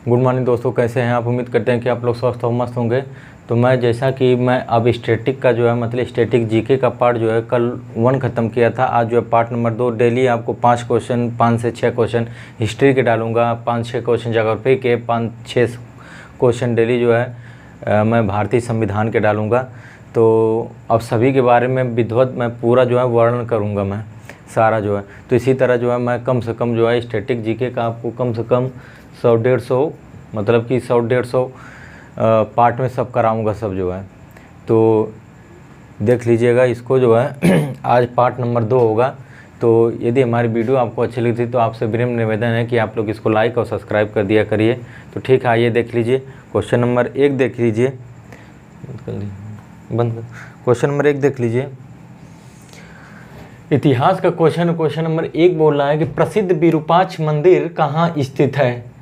Good morning दोस्तों, कैसे हैं आप। उम्मीद करते हैं कि आप लोग स्वस्थ और मस्त होंगे। तो मैं जैसा कि मैं अब स्टैटिक का जो है मतलब स्टैटिक जीके का पार्ट जो है कल 1 ख़त्म किया था। आज जो है पार्ट नंबर 2। डेली आपको 5 क्वेश्चन, 5 से 6 क्वेश्चन हिस्ट्री के डालूंगा, 5-6 क्वेश्चन ज्योग्राफी के, 5-6 क्वेश्चन डेली जो है मैं भारतीय संविधान के डालूंगा। तो अब सभी के बारे में विधिवत मैं पूरा जो है वर्णन करूँगा मैं सारा जो है। तो इसी तरह जो है मैं कम से कम जो है स्टैटिक जीके का आपको कम से कम 100-150 मतलब कि 100-150 पार्ट में सब कराऊंगा सब जो है। तो देख लीजिएगा इसको जो है आज पार्ट नंबर 2 होगा। तो यदि हमारी वीडियो आपको अच्छी लगती तो आपसे विनम्र निवेदन है कि आप लोग इसको लाइक और सब्सक्राइब कर दिया करिए। तो ठीक है, आइए देख लीजिए। क्वेश्चन नंबर 1 देख लीजिए, बंद। क्वेश्चन नंबर 1 देख लीजिए, इतिहास का क्वेश्चन नंबर 1 बोल रहा है कि प्रसिद्ध विरूपाक्ष मंदिर कहाँ स्थित है।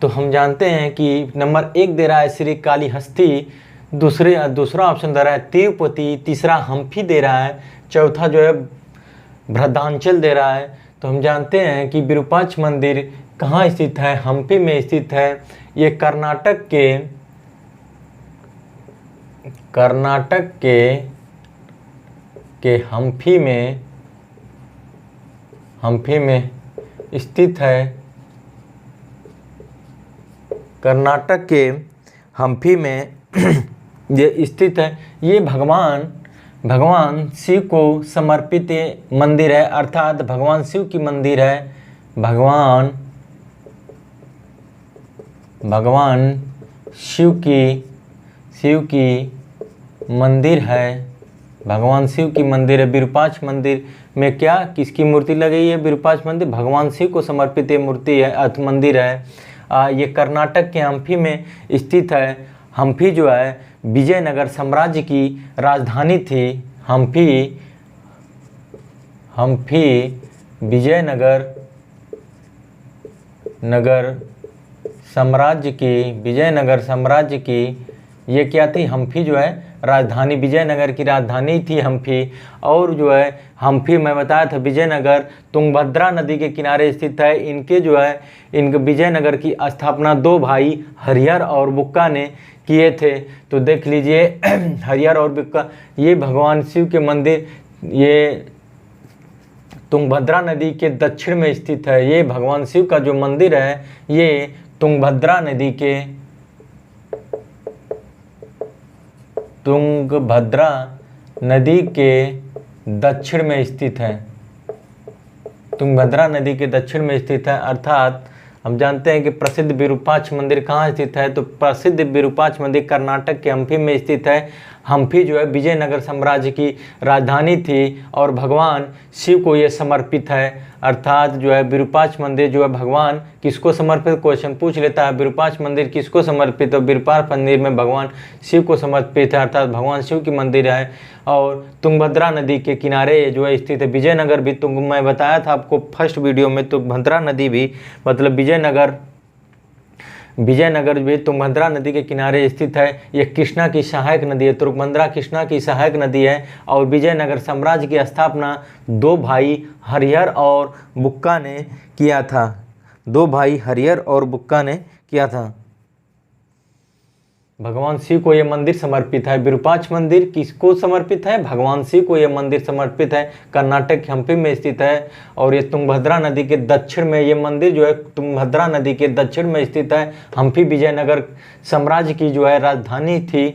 तो हम जानते हैं कि नंबर 1 दे रहा है श्री कालीहस्ती, दूसरा ऑप्शन दे रहा है तिरुपति, तीसरा हम्पी दे रहा है, चौथा जो है बृहदांचल दे रहा है। तो हम जानते हैं कि विरूपाक्ष मंदिर कहाँ स्थित है, हम्पी में स्थित है। ये कर्नाटक के हम्पी में स्थित है। कर्नाटक के हम्पी में ये स्थित है। ये भगवान शिव को समर्पित मंदिर है, अर्थात भगवान शिव की मंदिर है। भगवान शिव की मंदिर है। भगवान शिव की मंदिर है। विरूपाक्ष मंदिर में क्या किसकी मूर्ति लगी है? विरूपाक्ष मंदिर भगवान शिव को समर्पित ये मूर्ति है, मंदिर है। ये कर्नाटक के हम्पी में स्थित है। हम्पी जो है विजयनगर साम्राज्य की राजधानी थी। हम्पी विजयनगर साम्राज्य की ये क्या थी? हम्पी जो है राजधानी, विजयनगर की राजधानी थी हम्पी। और जो है हम्पी मैं बताया था विजयनगर तुंगभद्रा नदी के किनारे स्थित है। इनके विजयनगर की स्थापना 2 भाई हरिहर और बुक्का ने किए थे। तो देख लीजिए हरिहर और बुक्का, ये भगवान शिव के मंदिर ये तुंगभद्रा नदी के दक्षिण में स्थित है। ये भगवान शिव का जो मंदिर है ये तुंगभद्रा नदी के दक्षिण में स्थित है। तुंगभद्रा नदी के दक्षिण में स्थित है। अर्थात हम जानते हैं कि प्रसिद्ध विरूपाक्ष मंदिर कहाँ स्थित है। तो प्रसिद्ध विरूपाक्ष मंदिर कर्नाटक के हम्पी में स्थित है। हम्पी जो है विजयनगर साम्राज्य की राजधानी थी और भगवान शिव को ये समर्पित है। अर्थात जो है विरूपाक्ष मंदिर जो है भगवान किसको समर्पित, क्वेश्चन पूछ लेता है विरूपाक्ष मंदिर किसको समर्पित है। विरूपाक्ष मंदिर में भगवान शिव को समर्पित है, अर्थात भगवान शिव की मंदिर है। और तुंगभद्रा नदी के किनारे जो है स्थित है। विजयनगर भी मैं बताया था आपको फर्स्ट वीडियो में, तुंगभद्रा नदी भी मतलब विजयनगर भी तुंगभद्रा नदी के किनारे स्थित है। यह कृष्णा की सहायक नदी है। तुंगभद्रा कृष्णा की सहायक नदी है। और विजयनगर साम्राज्य की स्थापना 2 भाई हरिहर और बुक्का ने किया था। 2 भाई हरिहर और बुक्का ने किया था। भगवान शिव को यह मंदिर समर्पित है। विरूपाक्ष मंदिर किसको समर्पित है? भगवान शिव को यह मंदिर समर्पित है। कर्नाटक हम्पी में स्थित है। और ये तुंगभद्रा नदी के दक्षिण में ये मंदिर जो है तुंगभद्रा नदी के दक्षिण में स्थित है। हम्पी विजयनगर साम्राज्य की जो है राजधानी थी।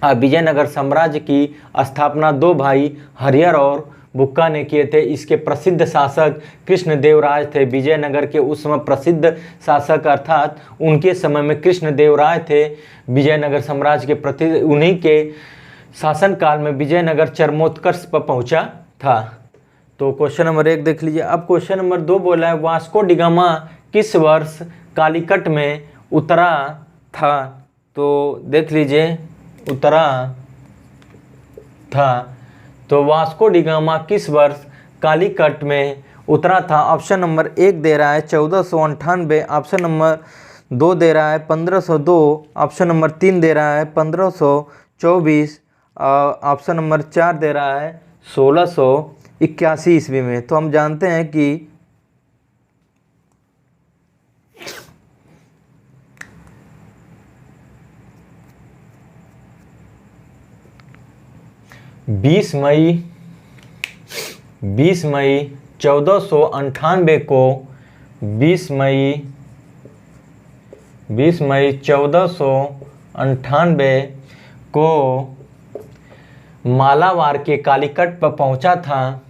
विजयनगर साम्राज्य की स्थापना 2 भाई हरिहर और बुक्का ने किए थे। इसके प्रसिद्ध शासक कृष्णदेवराय थे। विजयनगर के उस समय प्रसिद्ध शासक अर्थात उनके समय में कृष्णदेवराय थे विजयनगर साम्राज्य के प्रति। उन्हीं के शासनकाल में विजयनगर चरमोत्कर्ष पर पहुंचा था। तो क्वेश्चन नंबर 1 देख लीजिए। अब क्वेश्चन नंबर 2 बोला है वास्को डिगामा किस वर्ष कालीकट में उतरा था। तो देख लीजिए उतरा था। तो वास्को डिगामा किस वर्ष कालीकट में उतरा था। ऑप्शन नंबर 1 दे रहा है 1498, ऑप्शन नंबर 2 दे रहा है 1502, ऑप्शन नंबर 3 दे रहा है 1524, ऑप्शन नंबर 4 दे रहा है 1681 ईस्वी में। तो हम जानते हैं कि 20 मई 1498 को 20 मई 1498 को मालाबार के कालीकट पर पहुंचा था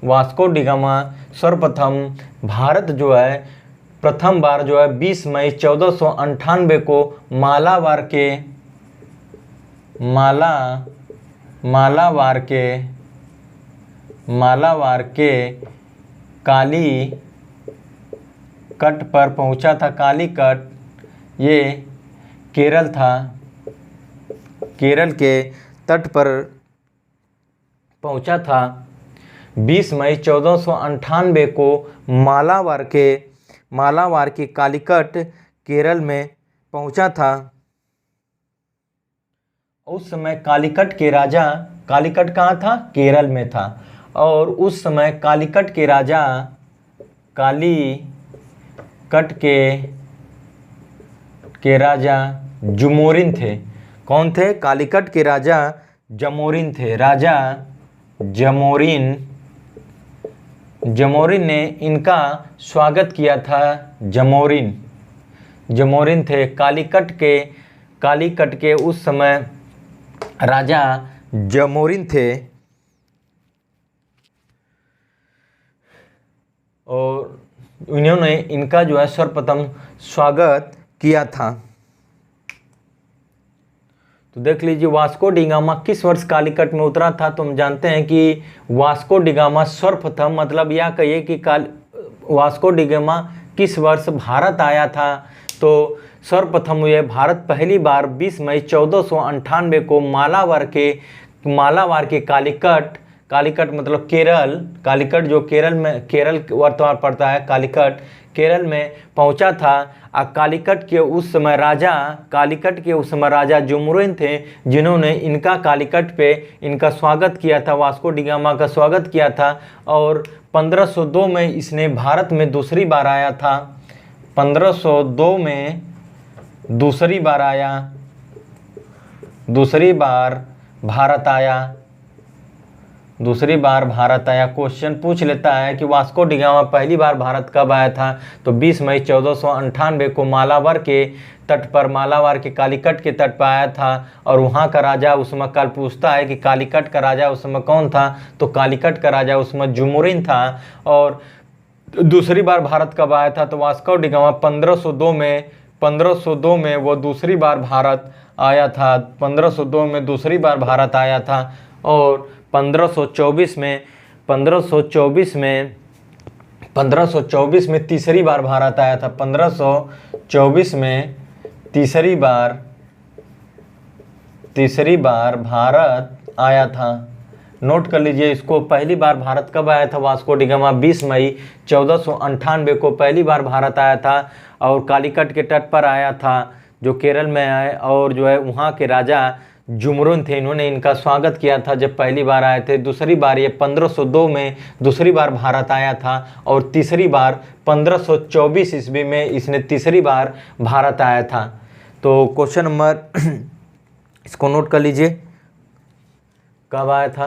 वास्को डी गामा। सर्वप्रथम भारत जो है प्रथम बार जो है 20 मई 1498 को मालाबार के कालीकट पर पहुंचा था। कालीकट ये केरल था, केरल के तट पर पहुंचा था। 20 मई 1498 को मालाबार के कालीकट केरल में पहुंचा था। उस समय कालीकट के राजा, कालीकट कहाँ था? केरल में था। और उस समय कालीकट के राजा जमोरिन थे। कौन थे? कालीकट के राजा जमोरिन थे। राजा जमोरिन ने इनका स्वागत किया था। जमोरिन थे कालीकट के उस समय राजा जमोरिन थे और इन्होंने इनका जो है सर्वप्रथम स्वागत किया था। तो देख लीजिए वास्को डी गामा किस वर्ष कालीकट में उतरा था। तो हम जानते हैं कि वास्को डी गामा सर्वप्रथम, मतलब यह कहिए कि वास्को डी गामा किस वर्ष भारत आया था। तो सर्वप्रथम यह भारत पहली बार 20 मई 1498 को मालाबार के कालीकट मतलब केरल, कालीकट जो केरल वर्तमान पड़ता है, कालीकट केरल में पहुंचा था। कालीकट के उस समय राजा जमोरिन थे, जिन्होंने इनका कालीकट पे इनका स्वागत किया था, वास्को डी गामा का स्वागत किया था। और 1502 में इसने भारत में दूसरी बार आया था। 1502 में दूसरी बार भारत आया। क्वेश्चन पूछ लेता है कि वास्को डी गामा पहली बार भारत कब आया था। तो 20 मई 1498 को मालाबार के कालीकट के तट पर आया था। और वहाँ का राजा उस समय कल पूछता है कि कालीकट का राजा उस समय कौन था। तो कालीकट का राजा उस समय जमोरिन था। और दूसरी बार भारत कब आया था। तो वास्को डी गामा 1502 में वो दूसरी बार भारत आया था। 1502 में दूसरी बार भारत आया था। और 1524 में तीसरी बार भारत आया था। 1524 में तीसरी बार भारत आया था। नोट कर लीजिए इसको। पहली बार भारत कब आया था वास्को डी गामा? 20 मई 1498 को पहली बार भारत आया था और कालीकट के तट पर आया था जो केरल में आए। और जो है वहाँ के राजा जमोरिन थे, इन्होंने इनका स्वागत किया था जब पहली बार आए थे। दूसरी बार ये 1502 में दूसरी बार भारत आया था। और तीसरी बार 1524 ईस्वी में इसने तीसरी बार भारत आया था। तो क्वेश्चन नंबर इसको नोट कर लीजिए, कब आया था।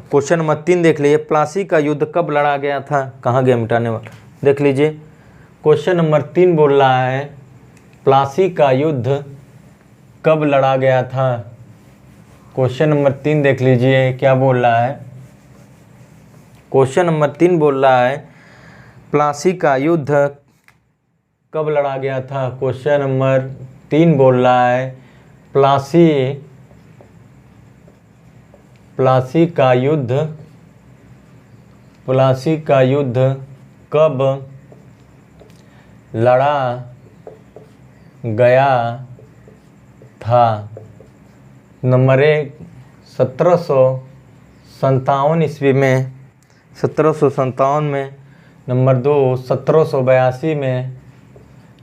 क्वेश्चन नंबर 3 देख लीजिए, प्लासी का युद्ध कब लड़ा गया था। कहाँ गया मिटाने वाला, देख लीजिए। क्वेश्चन नंबर 3 बोल रहा है प्लासी का युद्ध कब लड़ा गया था। क्वेश्चन नंबर 3 देख लीजिए क्या बोल रहा है। क्वेश्चन नंबर 3 बोल रहा है प्लासी का युद्ध कब लड़ा गया था। क्वेश्चन नंबर 3 बोल रहा है प्लासी का युद्ध कब लड़ा गया था। नंबर 1 1757 ईस्वी में, 1757 में। नंबर 2 1782 में।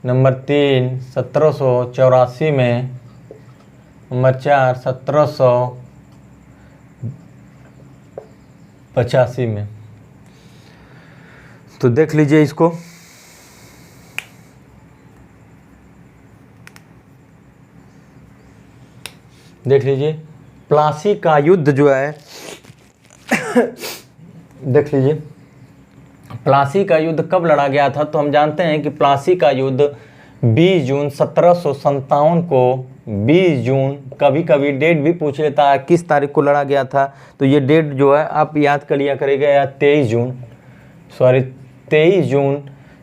नंबर 3 1784 में। नंबर 4 1785 में। तो देख लीजिए इसको। देख लीजिए प्लासी का युद्ध जो है देख लीजिए प्लासी का युद्ध कब लड़ा गया था, तो हम जानते हैं कि प्लासी का युद्ध 20 जून 1757 को, 20 जून, कभी कभी डेट भी पूछ लेता है किस तारीख को लड़ा गया था, तो ये डेट जो है आप याद कर लिया करेगा, या 23 जून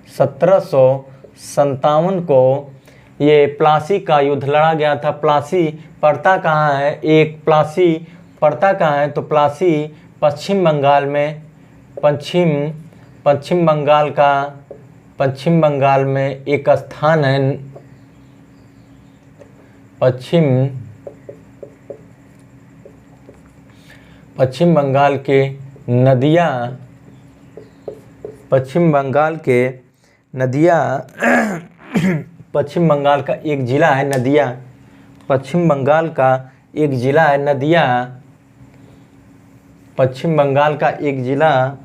1757 को ये प्लासी का युद्ध लड़ा गया था। प्लासी पड़ता कहाँ है, प्लासी पड़ता कहाँ है, तो प्लासी पश्चिम बंगाल में, पश्चिम बंगाल में एक स्थान है, पश्चिम बंगाल के नदियाँ, पश्चिम बंगाल का एक ज़िला है नदिया, पश्चिम बंगाल का एक ज़िला है नदिया, पश्चिम बंगाल का एक ज़िला।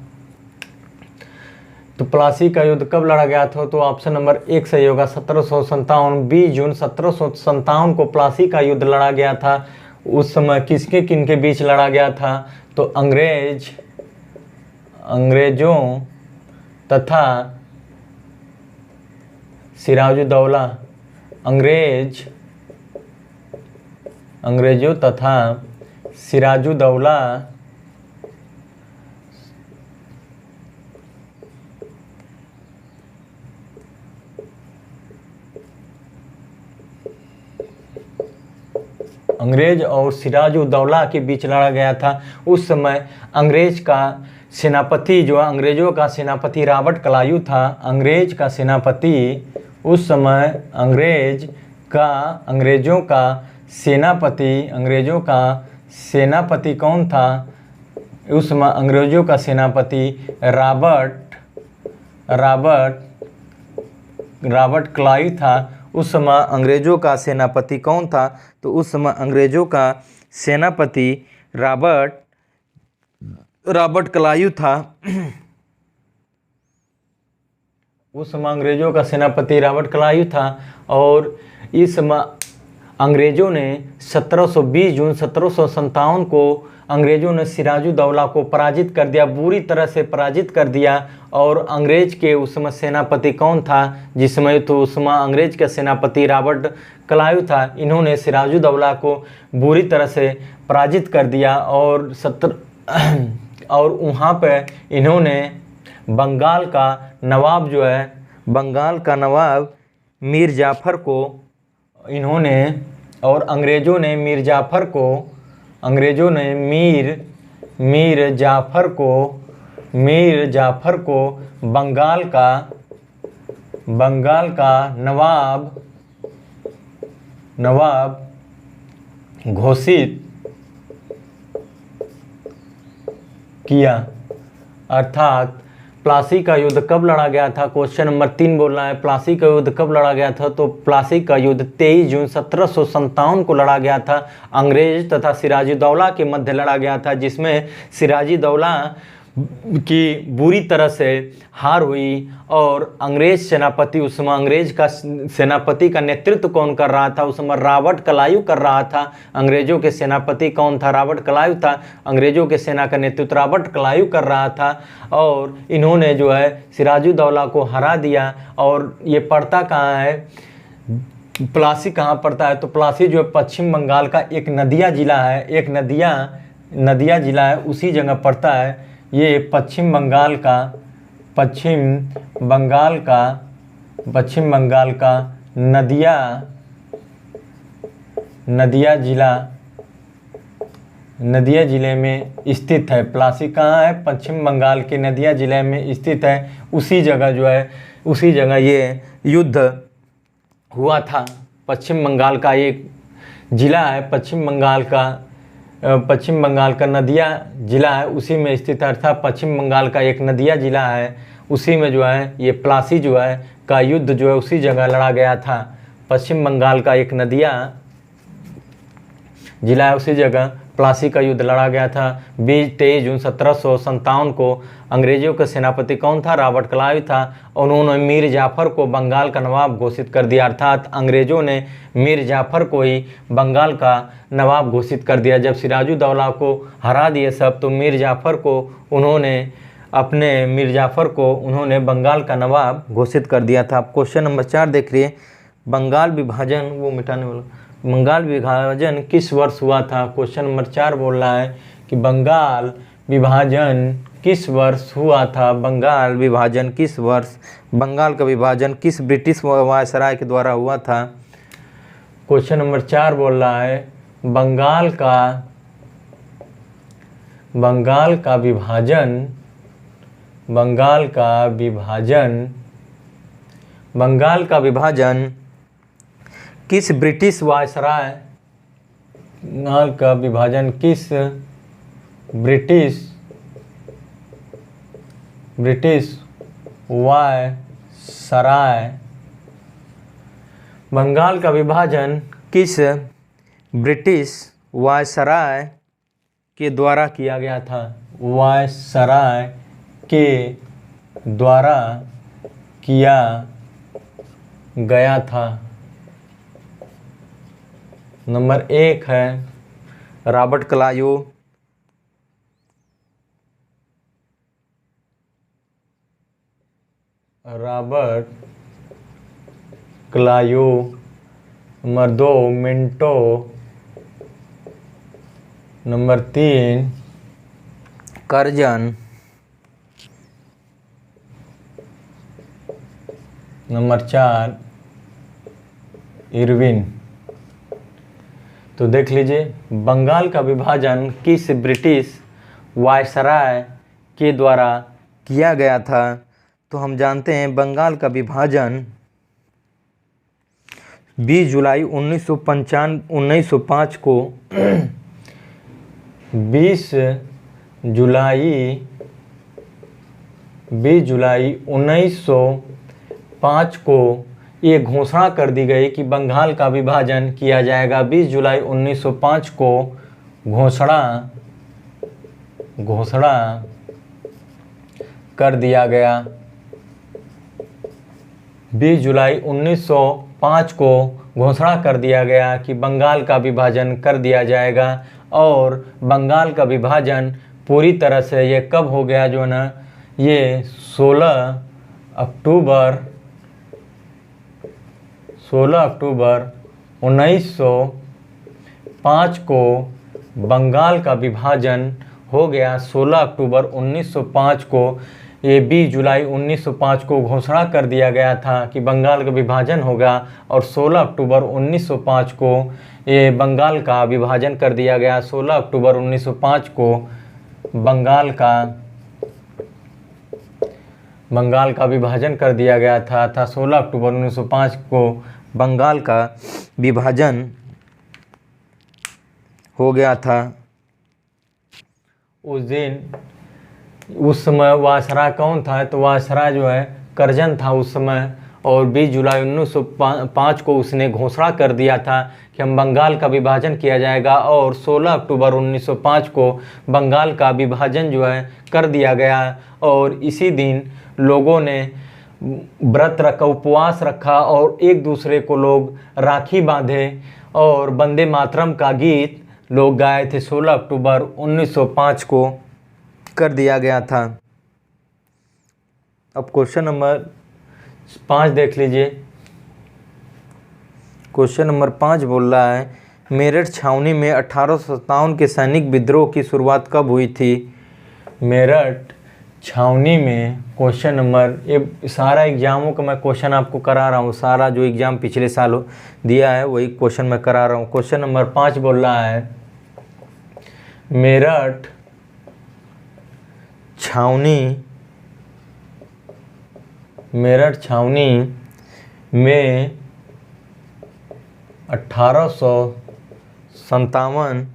तो प्लासी का युद्ध कब लड़ा गया था, तो ऑप्शन नंबर 1 सही होगा 1757। 20 जून 1757 को प्लासी का युद्ध लड़ा गया था। उस समय किनके बीच लड़ा गया था, तो अंग्रेजों तथा सिराजुद्दौला, अंग्रेजों तथा सिराजुद्दौला अंग्रेज और सिराजुद्दौला के बीच लड़ा गया था। उस समय अंग्रेज का सेनापति जो है, अंग्रेजों का सेनापति रॉबर्ट क्लाइव था। अंग्रेज का सेनापति उस समय अंग्रेजों का सेनापति कौन था, उस समय अंग्रेजों का सेनापति रॉबर्ट क्लाइव था। उस समय अंग्रेजों का सेनापति कौन था, तो उस समय अंग्रेजों का सेनापति रॉबर्ट क्लाइव था। उस समय अंग्रेजों का सेनापति रॉबर्ट क्लाइव था। और इस समय अंग्रेजों ने 20 जून 1757 को अंग्रेजों ने सिराजुद्दौला को पराजित कर दिया, बुरी तरह से पराजित कर दिया। और अंग्रेज के उस समय सेनापति कौन था, जिस समय, तो उस समय अंग्रेज का सेनापति रॉबर्ट क्लाइव था। इन्होंने सिराजुद्दौला को बुरी तरह से पराजित कर दिया। और वहाँ पे इन्होंने बंगाल का नवाब जो है, बंगाल का नवाब मीर जाफ़र को इन्होंने, और अंग्रेज़ों ने मीर जाफ़र को बंगाल का नवाब घोषित किया। अर्थात प्लासी का युद्ध कब लड़ा गया था, क्वेश्चन नंबर 3 बोलना है। प्लासी का युद्ध कब लड़ा गया था, तो प्लासी का युद्ध 23 जून 1757 को लड़ा गया था। अंग्रेज तथा सिराजुद्दौला के मध्य लड़ा गया था, जिसमें सिराजुद्दौला की बुरी तरह से हार हुई। और अंग्रेज सेनापति, उस समय अंग्रेज का सेनापति का नेतृत्व कौन कर रहा था, उस समय रॉबर्ट क्लाइव कर रहा था। अंग्रेजों के सेनापति कौन था, रॉबर्ट क्लाइव था। अंग्रेजों के सेना का नेतृत्व रॉबर्ट क्लाइव कर रहा था। और इन्होंने जो है सिराजुद्दौला को हरा दिया। और ये पड़ता कहाँ है, प्लासी कहाँ पड़ता है, तो प्लासी जो है पश्चिम बंगाल का एक नदिया जिला है, एक नदिया जिला है, उसी जगह पड़ता है। ये पश्चिम बंगाल का नदिया जिले में स्थित है। प्लासी कहाँ है, पश्चिम बंगाल के नदिया जिले में स्थित है। उसी जगह ये युद्ध हुआ था। पश्चिम बंगाल का एक जिला है, पश्चिम बंगाल का नदिया जिला है, उसी में स्थित है। अर्थात पश्चिम बंगाल का एक नदिया जिला है, उसी में जो है ये प्लासी जो है का युद्ध जो है उसी जगह लड़ा गया था। पश्चिम बंगाल का एक नदिया जिला है, उसी जगह प्लासी का युद्ध लड़ा गया था। 23 जून 1757 को अंग्रेजों का सेनापति कौन था? रॉबर्ट क्लाइव था। उन्होंने मीर जाफर को बंगाल का नवाब घोषित कर दिया, अर्थात अंग्रेजों ने मीर जाफर को ही बंगाल का नवाब घोषित कर दिया। जब सिराजुद्दौला को हरा दिए सब, तो मीर जाफर को उन्होंने बंगाल का नवाब घोषित कर दिया था। क्वेश्चन नंबर 4 देख रही है, बंगाल विभाजन किस वर्ष हुआ था? क्वेश्चन नंबर 4 बोल रहा है कि बंगाल विभाजन किस वर्ष हुआ था? बंगाल का विभाजन किस ब्रिटिश वायसराय के द्वारा हुआ था? क्वेश्चन नंबर 4 बोल रहा है बंगाल का विभाजन किस ब्रिटिश वायसराय बंगाल का विभाजन किस ब्रिटिश वायसराय के द्वारा किया गया था? वायसराय के द्वारा किया गया था। नंबर 1 है Robert Clive, number 2 Minto, number 3 Curzon, number 4 Irwin. तो देख लीजिए, बंगाल का विभाजन किस ब्रिटिश वायसराय के द्वारा किया गया था? तो हम जानते हैं बंगाल का विभाजन 20 जुलाई 1905 को 20 जुलाई 1905 को ये घोषणा कर दी गई कि बंगाल का विभाजन किया जाएगा। 20 जुलाई 1905 को घोषणा कर दिया गया। 20 जुलाई 1905 को घोषणा कर दिया गया कि बंगाल का विभाजन कर दिया जाएगा। और बंगाल का विभाजन पूरी तरह से ये कब हो गया? जो ना, ये 16 अक्टूबर 1905 को बंगाल का विभाजन हो गया। 16 अक्टूबर 1905 को ये 20 जुलाई 1905 को घोषणा कर दिया गया था कि बंगाल का विभाजन होगा, और 16 अक्टूबर 1905 को ये बंगाल का विभाजन कर दिया गया। 16 अक्टूबर 1905 को बंगाल का विभाजन कर दिया गया था 16 अक्टूबर 1905 को बंगाल का विभाजन हो गया था। उस समय वायसराय कौन था? तो वायसराय जो है कर्जन था उस समय। और 20 जुलाई 1905 को उसने घोषणा कर दिया था कि हम बंगाल का विभाजन किया जाएगा। और 16 अक्टूबर 1905 को बंगाल का विभाजन जो है कर दिया गया। और इसी दिन लोगों ने व्रत रखा, उपवास रखा, और एक दूसरे को लोग राखी बांधे और वंदे मातरम का गीत लोग गाए थे। 16 अक्टूबर 1905 को कर दिया गया था। अब क्वेश्चन नंबर 5 देख लीजिए। क्वेश्चन नंबर 5 बोल रहा है मेरठ छावनी में 1857 के सैनिक विद्रोह की शुरुआत कब हुई थी? मेरठ छावनी में क्वेश्चन नंबर, ये सारा एग्जामों का मैं क्वेश्चन आपको करा रहा हूँ, सारा जो एग्ज़ाम पिछले साल दिया है वही क्वेश्चन मैं करा रहा हूँ। क्वेश्चन नंबर 5 बोल रहा है मेरठ छावनी में 1857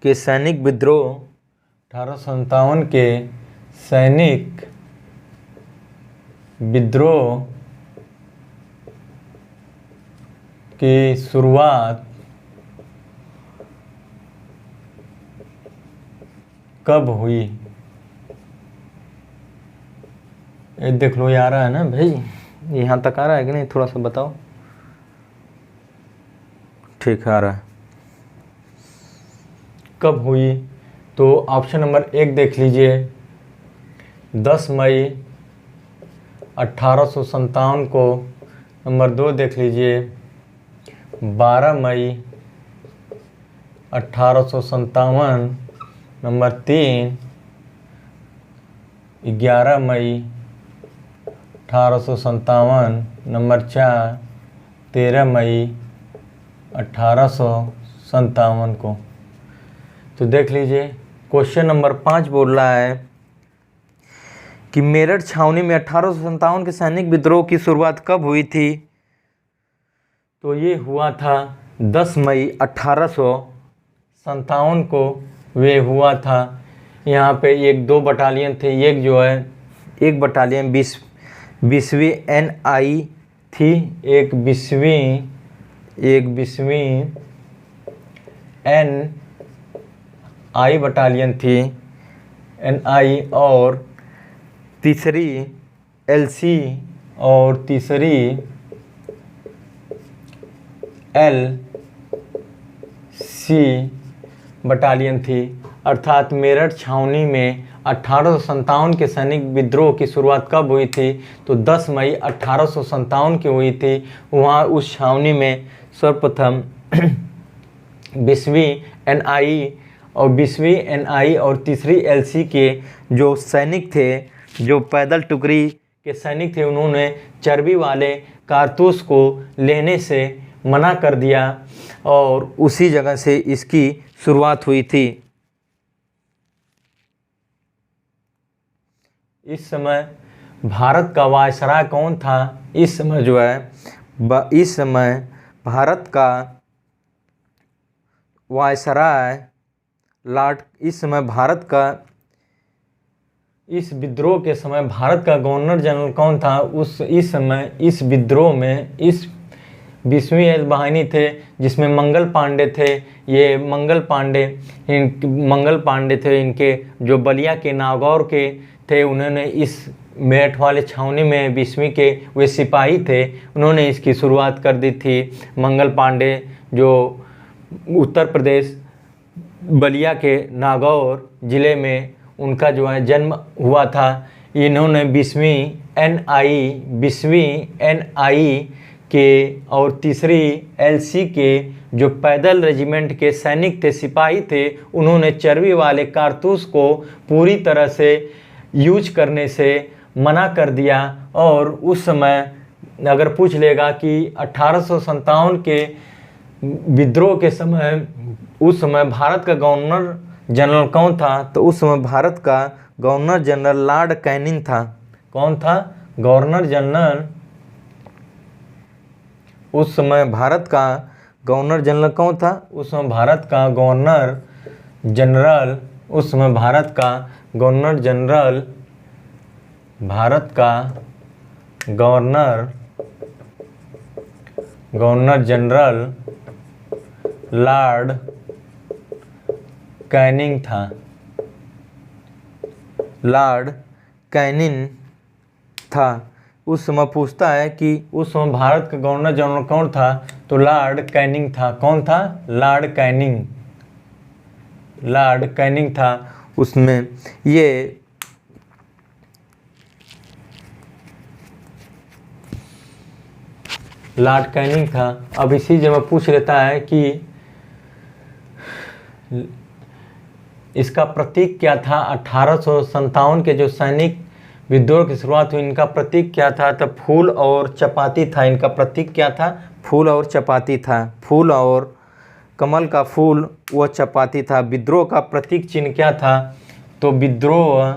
के सैनिक विद्रोह की शुरुआत कब हुई? ये देख लो, ये आ रहा है ना भाई, यहाँ तक आ रहा है कि नहीं, थोड़ा सा बताओ। ठीक है, आ रहा है। कब हुई? तो ऑप्शन नंबर 1 देख लीजिए, 10 मई 1857 को। नंबर 2 देख लीजिए, 12 मई 1857। नंबर 3, 11 मई 1857। नंबर 4, 13 मई 1857 को। तो देख लीजिए, क्वेश्चन नंबर 5 बोल रहा है कि मेरठ छावनी में 1857 के सैनिक विद्रोह की शुरुआत कब हुई थी? तो ये हुआ था 10 मई 1857 को वे हुआ था। यहाँ पे एक 2 बटालियन थे, एक जो है एक बटालियन 20वीं NI थी, एक 20वीं NI बटालियन थी, NI, और तीसरी LC और तीसरी LC बटालियन थी। अर्थात मेरठ छावनी में 1857 के सैनिक विद्रोह की शुरुआत कब हुई थी? तो 10 मई 1857 की हुई थी। वहाँ उस छावनी में सर्वप्रथम 20वीं NI और तीसरी LC के जो सैनिक थे, जो पैदल टुकड़ी के सैनिक थे, उन्होंने चर्बी वाले कारतूस को लेने से मना कर दिया और उसी जगह से इसकी शुरुआत हुई थी। इस समय भारत का वायसराय कौन था? इस समय जो है इस समय भारत का वायसराय इस समय भारत का, इस विद्रोह के समय भारत का गवर्नर जनरल कौन था? इस समय इस विद्रोह में 20वीं एल बहानी थे, जिसमें मंगल पांडे थे। ये मंगल पांडे थे, इनके जो बलिया के नागौर के थे, उन्होंने इस मेरठ वाले छावनी में 20वीं के वे सिपाही थे, उन्होंने इसकी शुरुआत कर दी थी। मंगल पांडे जो उत्तर प्रदेश बलिया के नागौर ज़िले में उनका जो है जन्म हुआ था। इन्होंने 20वीं NI के और तीसरी LC के जो पैदल रेजिमेंट के सैनिक थे, सिपाही थे, उन्होंने चर्बी वाले कारतूस को पूरी तरह से यूज करने से मना कर दिया। और उस समय अगर पूछ लेगा कि 1857 के विद्रोह के समय उस समय भारत का गवर्नर जनरल कौन था? तो उस समय भारत का गवर्नर जनरल लॉर्ड कैनिंग था। कौन था गवर्नर जनरल? उस समय भारत का गवर्नर जनरल कौन था? उस समय भारत का गवर्नर जनरल लॉर्ड कैनिंग था। लॉर्ड कैनिंग था। उस समय पूछता है कि उस समय भारत का गवर्नर जनरल कौन था? तो लॉर्ड कैनिंग था। कौन था? लॉर्ड कैनिंग था। उसमें ये लॉर्ड कैनिंग था। अब इसी जगह पूछ लेता है कि इसका प्रतीक क्या था? 1857 के जो सैनिक विद्रोह की शुरुआत हुई, इनका प्रतीक क्या था? तो फूल और चपाती था। इनका प्रतीक क्या था? फूल और चपाती था। फूल और कमल का फूल व चपाती था। विद्रोह का प्रतीक चिन्ह क्या था? तो विद्रोह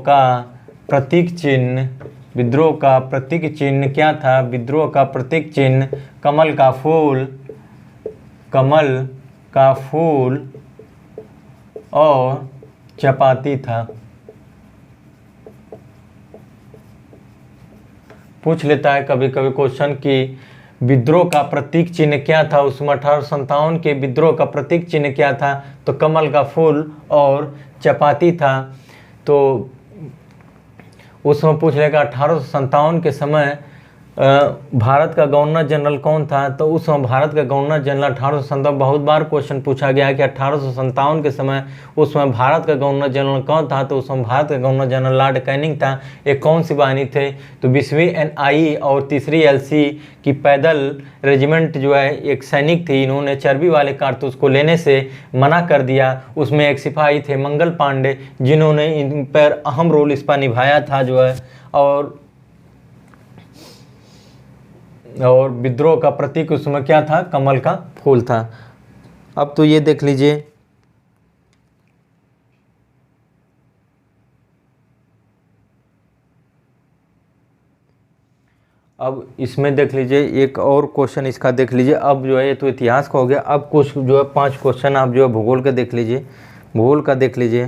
का प्रतीक चिन्ह क्या था? विद्रोह का प्रतीक चिन्ह कमल का फूल और चपाती था। पूछ लेता है कभी कभी क्वेश्चन कि विद्रोह का प्रतीक चिन्ह क्या था? उसमें 1857 के विद्रोह का प्रतीक चिन्ह क्या था? तो कमल का फूल और चपाती था। तो उसमें पूछ लेगा 1857 के समय भारत का गवर्नर जनरल कौन था? तो उस समय भारत का गवर्नर जनरल 1857, बहुत बार क्वेश्चन पूछा गया है कि 1857 के समय उस समय भारत का गवर्नर जनरल कौन था? तो उस समय भारत का गवर्नर जनरल लॉर्ड कैनिंग था। एक कौन सी बाहिनी थे? तो 20वीं NIE और 3री LC की पैदल रेजिमेंट जो है एक सैनिक थी, इन्होंने चर्बी वाले कारतूस को लेने से मना कर दिया। उसमें एक सिपाही थे मंगल पांडे, जिन्होंने इन पर अहम रोल इसका निभाया था जो है। और विद्रोह का प्रतीक उसमें क्या था? कमल का फूल था। अब तो ये देख लीजिए, अब इसमें देख लीजिए एक और क्वेश्चन इसका देख लीजिए। अब जो है ये तो इतिहास का हो गया। अब कुछ जो है 5 क्वेश्चन आप जो है भूगोल का देख लीजिए। भूगोल का देख लीजिए,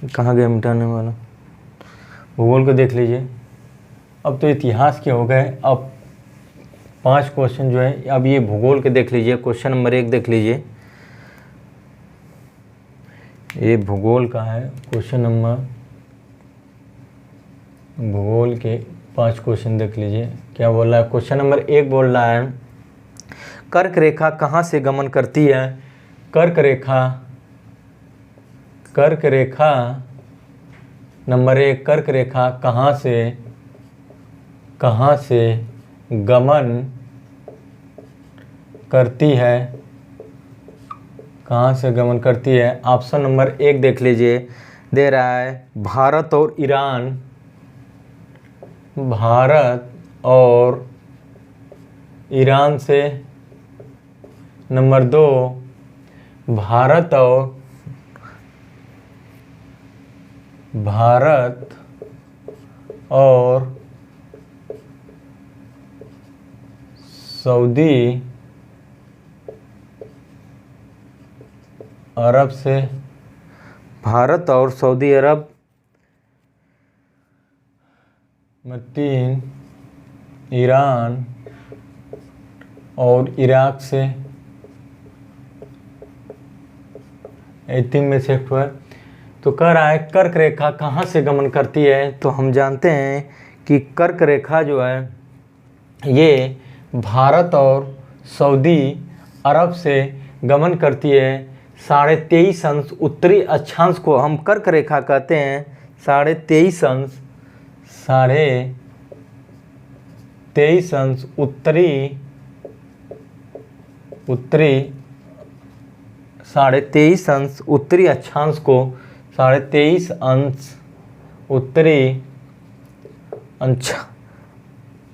कहाँ गया मिटाने वाला? भूगोल का देख लीजिए। अब तो इतिहास के हो गए, अब 5 क्वेश्चन जो है अब ये भूगोल के देख लीजिए। क्वेश्चन नंबर 1 देख लीजिए, ये भूगोल का है क्वेश्चन नंबर। भूगोल के 5 क्वेश्चन देख लीजिए क्या बोल रहा है। क्वेश्चन नंबर 1 बोल रहा है कर्क रेखा कहाँ से गमन करती है? कर्क रेखा नंबर 1, कर्क रेखा कहाँ से गमन करती है? कहाँ से गमन करती है? ऑप्शन नंबर 1 देख लीजिए, दे रहा है भारत और ईरान। भारत और ईरान से। नंबर 2, भारत और सऊदी अरब से। भारत और सऊदी अरब में 3, ईरान और इराक से। 3 में से एक है। तो कह रहा है कर्क रेखा कहाँ से गमन करती है? तो हम जानते हैं कि कर्क रेखा जो है ये भारत और सऊदी अरब से गमन करती है। 23.5 अंश उत्तरी अक्षांश को हम कर्क रेखा कहते हैं। 23.5 अंश, 23.5 अंश उत्तरी 23.5 अंश उत्तरी अक्षांश को 23.5 अंश उत्तरी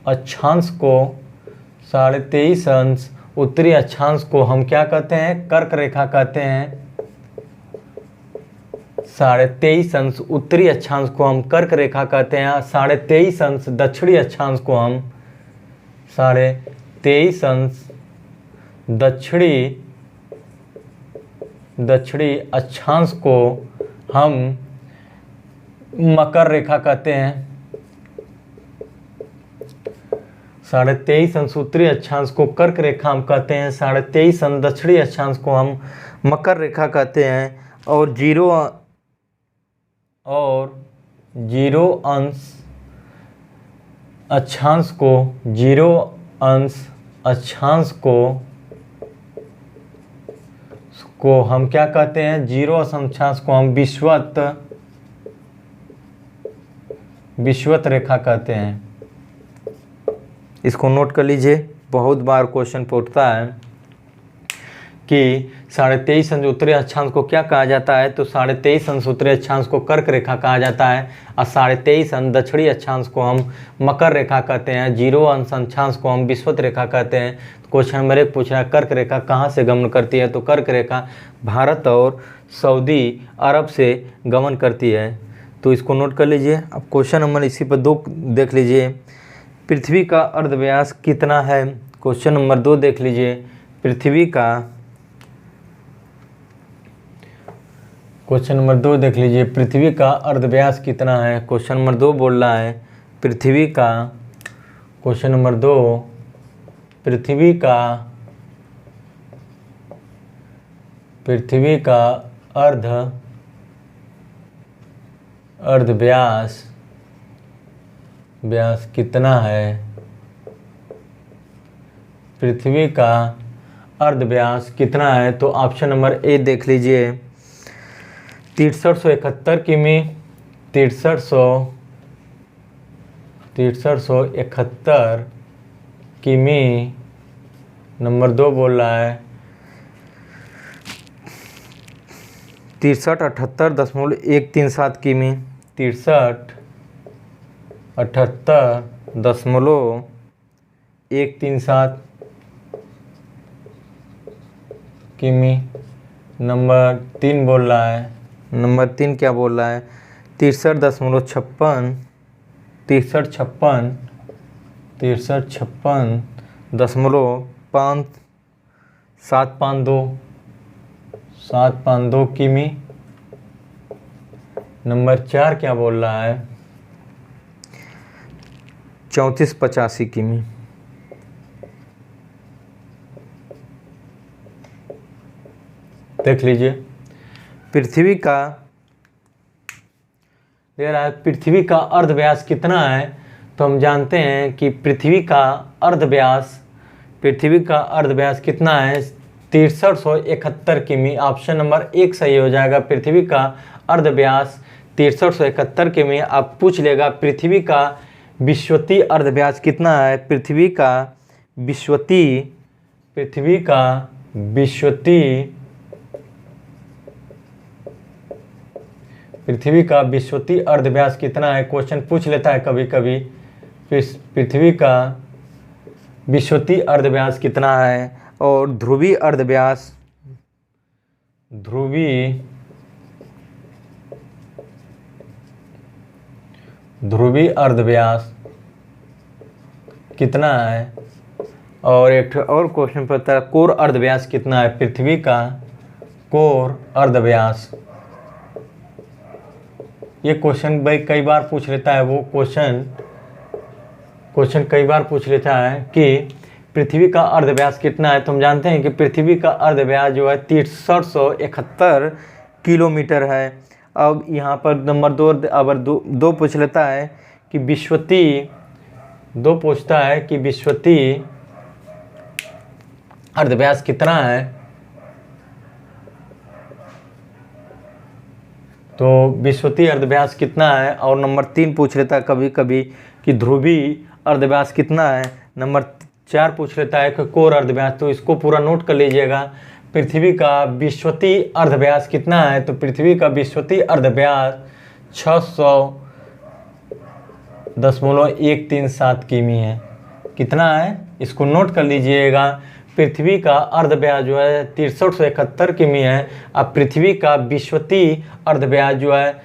अक्षांश को 23.5 अंश उत्तरी अक्षांश को हम क्या कहते हैं? कर्क रेखा कहते हैं। 23.5 अंश उत्तरी अक्षांश को हम कर्क रेखा कहते हैं। 23.5 अंश दक्षिणी अक्षांश को हम 23.5 अंश दक्षिणी अक्षांश को हम मकर रेखा कहते हैं। 23.5 अंश उत्तरी अक्षांश को कर्क रेखा हम कहते हैं। 23.5 अंश दक्षिणी अक्षांश को हम मकर रेखा कहते हैं। और 0 अंश अक्षांश को हम क्या कहते हैं? 0 अक्षांश को हम विषुवत रेखा कहते हैं। इसको नोट कर लीजिए, बहुत बार क्वेश्चन पूछता है कि 23.5 अंश उत्तरी अक्षांश को क्या कहा जाता है? तो 23.5 अंश उत्तरी अक्षांश को कर्क रेखा कहा जाता है और 23.5 अंश दक्षिणी अक्षांश को हम मकर रेखा कहते हैं। 0 अंश अक्षांश को हम विषुवत रेखा कहते हैं। क्वेश्चन नंबर 1 पूछ रहा है कर्क रेखा कहाँ से गमन करती है? तो कर्क रेखा भारत और सऊदी अरब से गमन करती है। तो इसको नोट कर लीजिए। अब क्वेश्चन नंबर इसी पर 2 देख लीजिए, पृथ्वी का अर्धव्यास कितना है? क्वेश्चन नंबर 2 देख लीजिए, क्वेश्चन नंबर 2 देख लीजिए, पृथ्वी का अर्धव्यास कितना है? क्वेश्चन नंबर 2 बोल रहा है पृथ्वी का, क्वेश्चन नंबर 2 पृथ्वी का अर्ध व्यास कितना है? पृथ्वी का अर्ध व्यास कितना है? तो ऑप्शन नंबर ए देख लीजिए, 6371 किमी, 6371 किमी। नंबर 2 बोल रहा है 6378.137 किमी, 6378.137 किमी। नंबर 3 बोल रहा है, नंबर 3 क्या बोल रहा है? 63.752 किमी। नंबर 4 क्या बोल रहा है? 3485 किमी। देख लीजिए, पृथ्वी का दे रहा है पृथ्वी का अर्ध व्यास कितना है? तो हम जानते हैं कि पृथ्वी का अर्ध व्यास कितना है? 6371 किमी। ऑप्शन नंबर 1 सही हो जाएगा। पृथ्वी का अर्ध व्यास 6371 किमी। आप पूछ लेगा पृथ्वी का विश्वतीय अर्ध व्यास कितना है? पृथ्वी का विश्वतीय अर्ध व्यास कितना है? क्वेश्चन पूछ लेता है कभी कभी। पृथ्वी का विश्वतीय अर्ध व्यास कितना है? और ध्रुवीय अर्ध व्यास कितना है? और एक और क्वेश्चन पता है कोर अर्ध व्यास कितना है? पृथ्वी का कोर अर्ध व्यास, ये क्वेश्चन भाई कई बार पूछ लेता है। वो क्वेश्चन कई बार पूछ लेता है कि पृथ्वी का अर्ध व्यास कितना है। तो हम जानते हैं कि पृथ्वी का अर्ध व्यास जो है 6371 किलोमीटर है। अब यहाँ पर नंबर 2 पूछ लेता है कि विश्वतीय अर्ध व्यास कितना है? तो विश्वतीय अर्ध व्यास कितना है? और नंबर 3 पूछ लेता है कभी कभी कि ध्रुवीय अर्ध व्यास कितना है। नंबर 4 पूछ लेता है कि कोर अर्ध व्यास। तो इसको पूरा नोट कर लीजिएगा। पृथ्वी का विश्वतीय अर्ध व्यास कितना है? तो पृथ्वी का विश्वतीय अर्ध व्यास 600.137 किमी है। कितना है? इसको नोट कर लीजिएगा। पृथ्वी का अर्ध व्यास जो है 6371 किमी है। अब पृथ्वी का विश्वतीय अर्ध व्यास जो है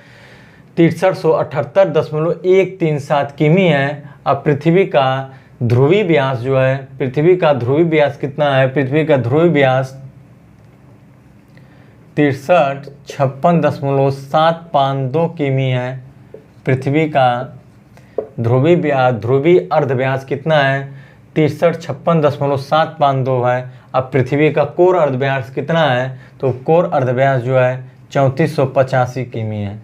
6378.137 किमी है। अब पृथ्वी का ध्रुवीय व्यास जो है, पृथ्वी का ध्रुवीय व्यास कितना है? पृथ्वी का ध्रुवीय व्यास 6356.752 किमी है। पृथ्वी का ध्रुवीय अर्ध व्यास कितना है? 6356.752 है। अब पृथ्वी का कोर अर्ध व्यास कितना है? तो कोर अर्ध व्यास जो है 3485 किमी है।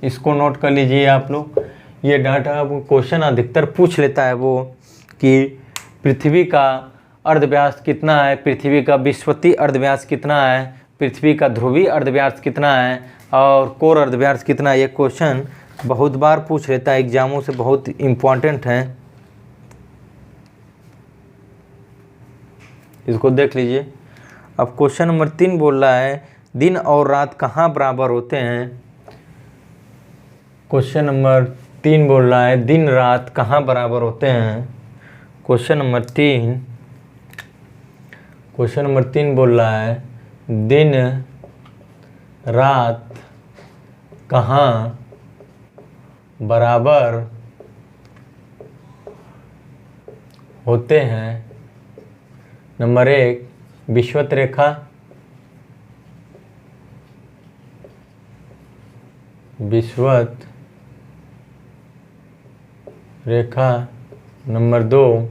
इसको नोट कर लीजिए आप लोग। ये डाटा क्वेश्चन अधिकतर पूछ लेता है वो कि पृथ्वी का अर्ध व्यास कितना है, पृथ्वी का विश्वतीय अर्ध व्यास कितना है, पृथ्वी का ध्रुवीय अर्ध व्यास कितना है और कोर अर्ध व्यास कितना है। ये क्वेश्चन बहुत बार पूछ लेता है, एग्जामों से बहुत इम्पोर्टेंट है। इसको देख लीजिए। अब क्वेश्चन नंबर 3 बोल रहा है दिन और रात कहाँ बराबर होते हैं। क्वेश्चन नंबर 3 बोल रहा है दिन रात कहाँ बराबर होते हैं। क्वेश्चन नंबर 3 बोल रहा है दिन रात कहाँ बराबर होते हैं। नंबर 1 विषुवत रेखा, नंबर 2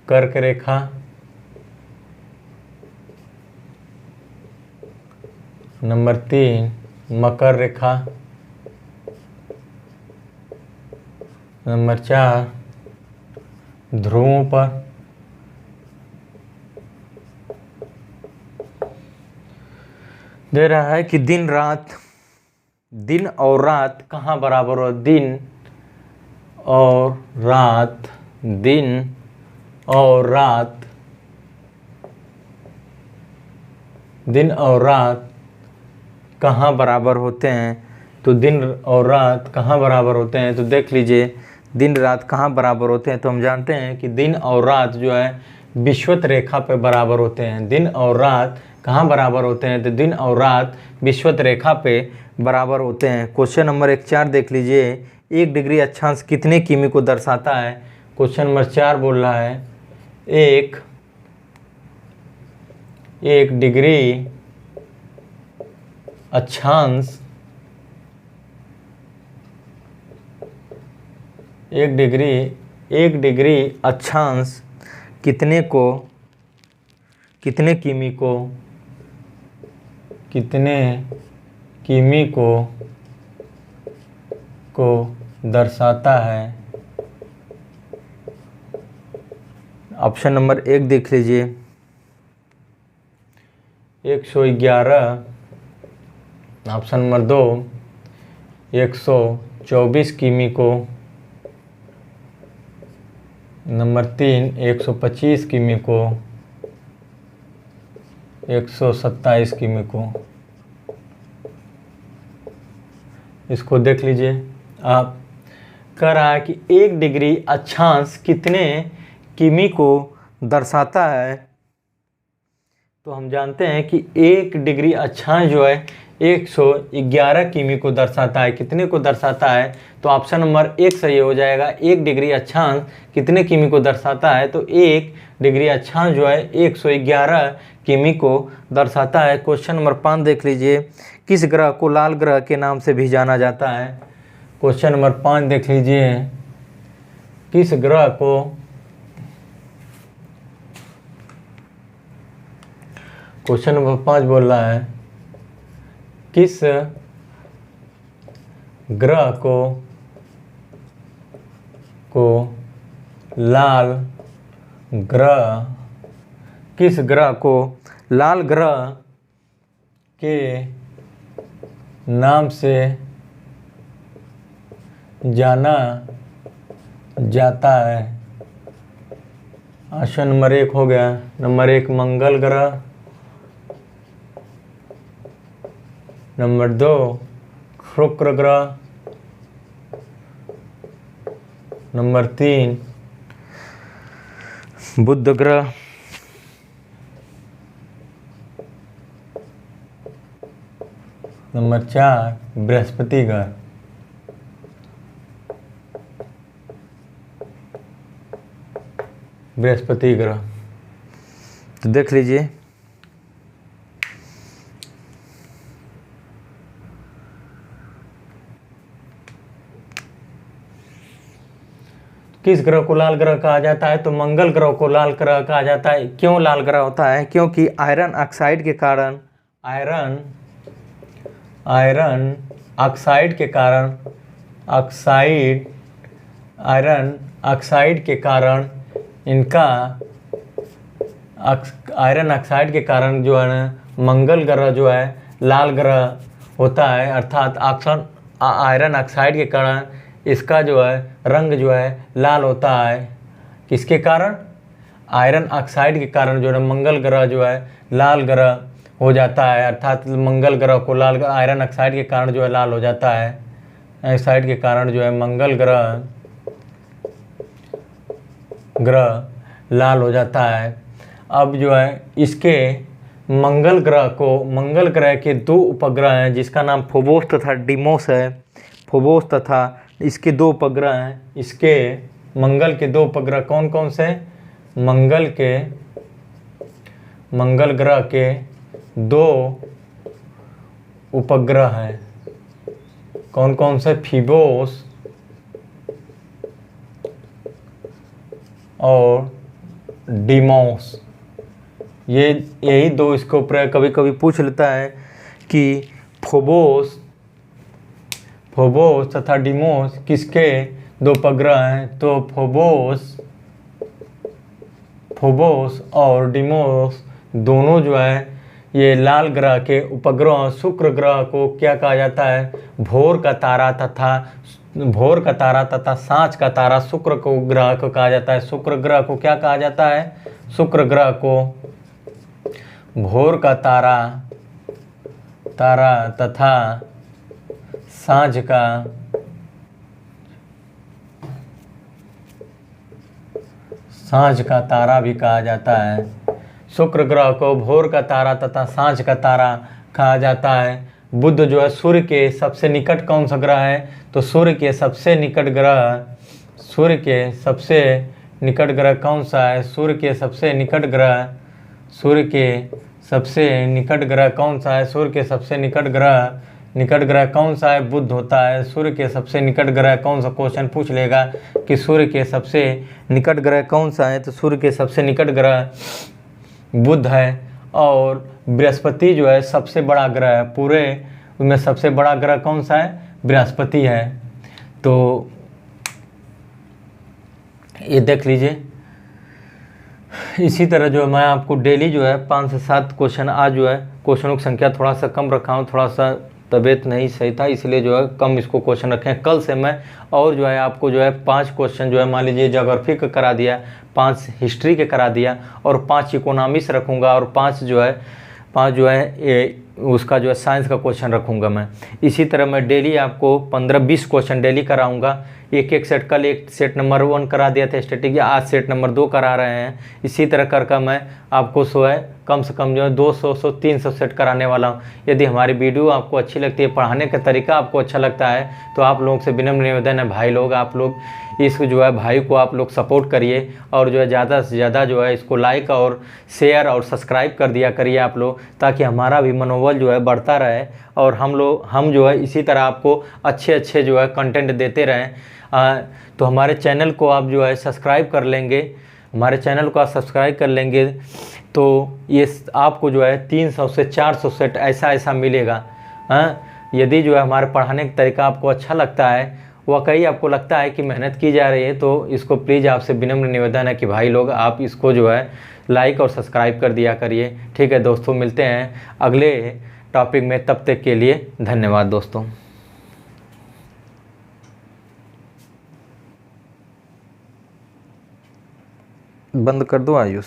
कर्क रेखा, नंबर 3 मकर रेखा, नंबर 4 ध्रुवों पर, दे रहा है कि दिन और रात कहाँ बराबर हो, दिन और रात कहाँ बराबर होते हैं। तो दिन और रात कहाँ बराबर होते हैं, तो देख लीजिए दिन रात कहाँ बराबर होते हैं। तो हम जानते हैं कि दिन और रात जो है विषुवत रेखा पे बराबर होते हैं। दिन और रात कहाँ बराबर होते हैं, तो दिन और रात विषुवत रेखा पे बराबर होते हैं। क्वेश्चन नंबर 4 देख लीजिए, 1 डिग्री अक्षांश कितने किमी को दर्शाता है। क्वेश्चन नंबर 4 बोल रहा है 1 डिग्री अक्षांश 1 डिग्री अक्षांश कितने किमी को दर्शाता है। ऑप्शन नंबर 1 देख लीजिए 111, ऑप्शन नंबर 2 124 किमी को, नंबर 3 125 किमी को, 127 किमी को। इसको देख लीजिए आप, कह रहा है कि 1 डिग्री अक्षांश कितने किमी को दर्शाता है। तो हम जानते हैं कि 1 डिग्री अक्षांश जो है 111 किमी को दर्शाता है। कितने को दर्शाता है, तो ऑप्शन नंबर 1 सही हो जाएगा। 1 डिग्री अक्षांश कितने किमी को दर्शाता है, तो 1 डिग्री अक्षांश जो है 111 किमी को दर्शाता है। क्वेश्चन नंबर 5 देख लीजिए, किस ग्रह को लाल ग्रह के नाम से भी जाना जाता है। क्वेश्चन नंबर 5 देख लीजिए, किस ग्रह को क्वेश्चन नंबर 5 बोल रहा है किस ग्रह को लाल ग्रह के नाम से जाना जाता है। ऑप्शन नंबर 1 हो गया, नंबर 1 मंगल ग्रह, नंबर 2 शुक्र ग्रह, नंबर 3 बुध ग्रह, नंबर 4 बृहस्पति ग्रह। तो देख लीजिए किस ग्रह को लाल ग्रह कहा जाता है, तो मंगल ग्रह को लाल ग्रह कहा जाता है। क्यों लाल ग्रह होता है, क्योंकि आयरन ऑक्साइड के कारण जो है ना मंगल ग्रह जो है लाल ग्रह होता है। अर्थात आयरन ऑक्साइड के कारण इसका जो है रंग जो है लाल होता है। किसके कारण, आयरन ऑक्साइड के कारण जो है मंगल ग्रह जो है लाल ग्रह हो जाता है। अर्थात मंगल ग्रह को लाल आयरन ऑक्साइड के कारण जो है लाल हो जाता है। ऑक्साइड के कारण जो है मंगल ग्रह लाल हो जाता है। अब जो है इसके मंगल ग्रह के 2 उपग्रह हैं जिसका नाम फोबोस तथा डीमोस है। फोबोस तथा इसके 2 उपग्रह हैं। इसके मंगल के 2 उपग्रह कौन कौन से, मंगल ग्रह के 2 उपग्रह हैं। कौन कौन से, फीबोस और डीमोस। यही 2 इसके ऊपर कभी कभी पूछ लेता है कि फोबोस तथा डिमोस किसके दो उपग्रह हैं? तो फोबोस और डिमोस दोनों जो है ये लाल ग्रह के उपग्रह। शुक्र ग्रह को क्या कहा जाता है? भोर का तारा तथा सांझ का तारा शुक्र को ग्रह को कहा जाता है। शुक्र ग्रह को क्या कहा जाता है? शुक्र ग्रह को भोर का तारा तथा सांझ का तारा भी कहा जाता है। शुक्र ग्रह को भोर का तारा तथा सांझ का तारा कहा जाता है। बुध जो है सूर्य के सबसे निकट कौन सा ग्रह है? तो सूर्य के सबसे निकट ग्रह कौन सा है? सूर्य के सबसे निकट ग्रह कौन सा है? सूर्य के सबसे निकट ग्रह कौन सा है? बुध होता है। सूर्य के सबसे निकट ग्रह कौन सा? क्वेश्चन पूछ लेगा कि सूर्य के सबसे निकट ग्रह कौन सा है? तो सूर्य के सबसे निकट ग्रह बुध है। और बृहस्पति जो है सबसे बड़ा ग्रह है। पूरे उनमें सबसे बड़ा ग्रह कौन सा है? बृहस्पति है। तो ये देख लीजिए। इसी तरह जो है मैं आपको डेली जो है 5 से 7 क्वेश्चन, आज जो है क्वेश्चनों की संख्या थोड़ा सा कम रखा हूँ, थोड़ा सा तबीयत नहीं सही था इसलिए जो है कम इसको क्वेश्चन रखे हैं। कल से मैं और जो है आपको जो है 5 क्वेश्चन जो है मान लीजिए ज्योग्राफी का करा दिया, 5 हिस्ट्री के करा दिया और 5 इकोनॉमिक्स रखूँगा और 5 जो है उसका जो है साइंस का क्वेश्चन रखूँगा मैं। इसी तरह मैं डेली आपको 15-20 क्वेश्चन डेली कराऊँगा। एक सेट, कल एक सेट नंबर 1 करा दिया था स्टैटिक, आज सेट नंबर 2 करा रहे हैं। इसी तरह कर मैं आपको कम से कम जो है 200-300 सेट कराने वाला हूँ। यदि हमारी वीडियो आपको अच्छी लगती है, पढ़ाने का तरीका आपको अच्छा लगता है, तो आप लोगों से विनम्र निवेदन है भाई लोग, आप लोग इस जो है भाई को आप लोग सपोर्ट करिए और जो है ज़्यादा से ज़्यादा जो है इसको लाइक और शेयर और सब्सक्राइब कर दिया करिए आप लोग, ताकि हमारा भी मनोबल जो है बढ़ता रहे और हम जो है इसी तरह आपको अच्छे जो है कंटेंट देते रहें। तो हमारे चैनल को आप जो है सब्सक्राइब कर लेंगे, तो ये आपको जो है 300 से 400 सेट ऐसा मिलेगा। यदि जो है हमारे पढ़ाने का तरीका आपको अच्छा लगता है, वाकई आपको लगता है कि मेहनत की जा रही है, तो इसको प्लीज़ आपसे विनम्र निवेदन है कि भाई लोग आप इसको जो है लाइक और सब्सक्राइब कर दिया करिए। ठीक है दोस्तों, मिलते हैं अगले टॉपिक में, तब तक के लिए धन्यवाद दोस्तों। बंद कर दो आयुष।